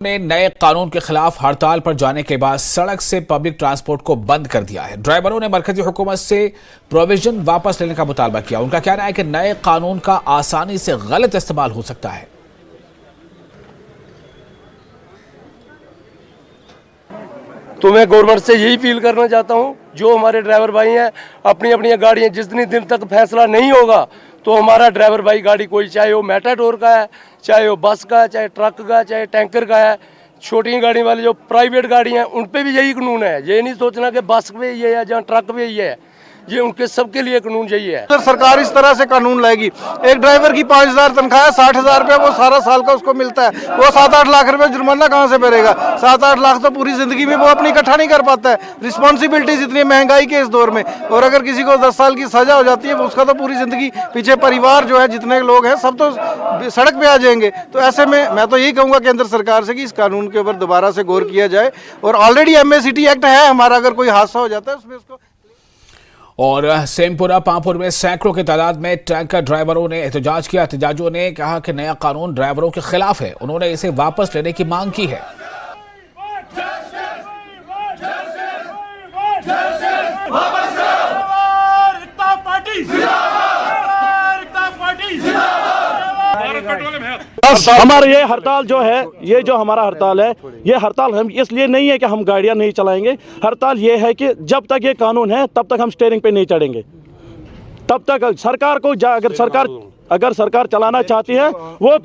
ने नए कानून के खिलाफ हड़ताल पर जाने के बाद सड़क से पब्लिक ट्रांसपोर्ट को बंद कर दिया है। ड्राइवरों ने मरकजी हुकूमत से प्रोविजन वापस लेने का मुतालबा किया। उनका कहना है कि नए कानून का आसानी से गलत इस्तेमाल हो सकता है। तो मैं गवर्नमेंट से यही फील करना चाहता हूं, जो हमारे ड्राइवर भाई हैं अपनी अपनी गाड़ियां जितनी दिन तक फैसला नहीं होगा तो हमारा ड्राइवर भाई गाड़ी कोई चाहे वो मेटाडोर का है, चाहे वो बस का है, चाहे ट्रक का, चाहे टैंकर का है, छोटी गाड़ी वाले जो प्राइवेट गाड़ी हैं उन पे भी यही कानून है। ये नहीं सोचना कि बस पे ये है जहाँ ट्रक पे ये है, ये उनके सबके लिए कानून यही है। तो सरकार इस तरह से कानून लाएगी, एक ड्राइवर की 5,000 तनख्वाह है, 60,000 रुपया वो सारा साल का उसको मिलता है, वो 7-8 लाख रुपए जुर्माना कहाँ से भरेगा? 7-8 लाख तो पूरी जिंदगी में वो अपनी इकट्ठा नहीं कर पाता है। रिस्पॉन्सिबिलिटीज इतनी महंगाई के इस दौर में, और अगर किसी को 10 साल की सजा हो जाती है उसका तो पूरी जिंदगी पीछे परिवार जो है जितने लोग हैं सब तो सड़क पे आ जाएंगे। तो ऐसे में मैं तो यही कहूँगा केंद्र सरकार से कि इस कानून के ऊपर दोबारा से गौर किया जाए, और ऑलरेडी MACT एक्ट है हमारा, अगर कोई हादसा हो जाता है उसमें उसको। और सेमपुरा पांपुर में सैकड़ों की तादाद में टैंकर ड्राइवरों ने एहतजाज किया। एहतजाजियों ने कहा कि नया कानून ड्राइवरों के खिलाफ है। उन्होंने इसे वापस लेने की मांग की है। हमारा ये हड़ताल जो है, ये जो हमारा हड़ताल है, ये हड़ताल हम इसलिए नहीं है कि हम गाड़ियां नहीं चलाएंगे। हड़ताल ये है कि जब तक ये कानून है तब तक हम स्टीयरिंग पे नहीं चढ़ेंगे। तब तक सरकार को अगर सरकार चलाना चाहती है वो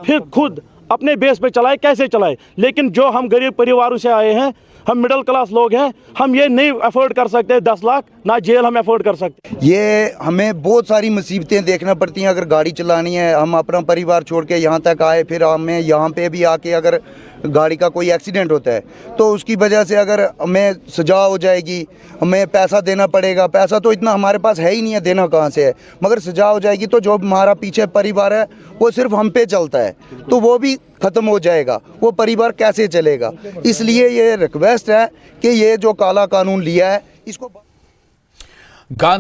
फिर खुद अपने बेस पे चलाए, कैसे चलाए। लेकिन जो हम गरीब परिवारों से आए हैं, हम मिडिल क्लास लोग हैं, हम ये नहीं अफोर्ड कर सकते 10 लाख, ना जेल हम अफोर्ड कर सकते। ये हमें बहुत सारी मुसीबतें देखना पड़ती हैं अगर गाड़ी चलानी है। हम अपना परिवार छोड़ के यहाँ तक आए, फिर हमें यहाँ पे भी आके अगर गाड़ी का कोई एक्सीडेंट होता है तो उसकी वजह से अगर हमें सजा हो जाएगी, हमें पैसा देना पड़ेगा। पैसा तो इतना हमारे पास है ही नहीं है, देना कहाँ से है, मगर सजा हो जाएगी तो जो हमारा पीछे परिवार है वो सिर्फ हम पे चलता है, तो वो भी ख़त्म हो जाएगा। वो परिवार कैसे चलेगा? इसलिए ये रिक्वेस्ट है कि ये जो काला कानून लिया है इसको